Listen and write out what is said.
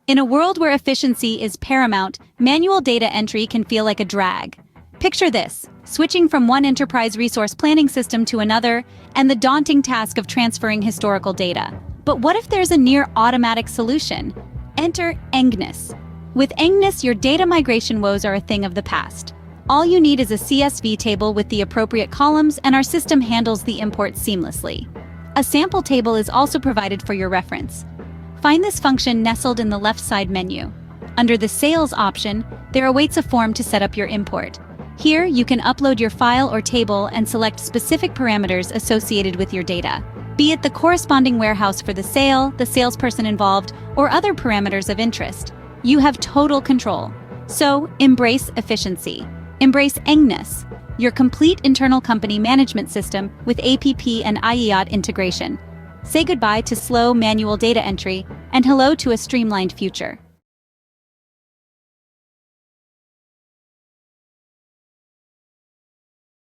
In a world where efficiency is paramount, manual data entry can feel like a drag. Picture this, switching from one enterprise resource planning system to another, and the daunting task of transferring historical data. But what if there's a near-automatic solution? Enter Engonus. With Engonus, your data migration woes are a thing of the past. All you need is a CSV table with the appropriate columns, and our system handles the import seamlessly. A sample table is also provided for your reference. Find this function nestled in the left side menu. Under the Sales option, there awaits a form to set up your import. Here, you can upload your file or table and select specific parameters associated with your data, be it the corresponding warehouse for the sale, the salesperson involved, or other parameters of interest. You have total control. So, embrace efficiency. Embrace Engonus, your complete internal company management system with APP and Iiot integration. Say goodbye to slow manual data entry and hello to a streamlined future.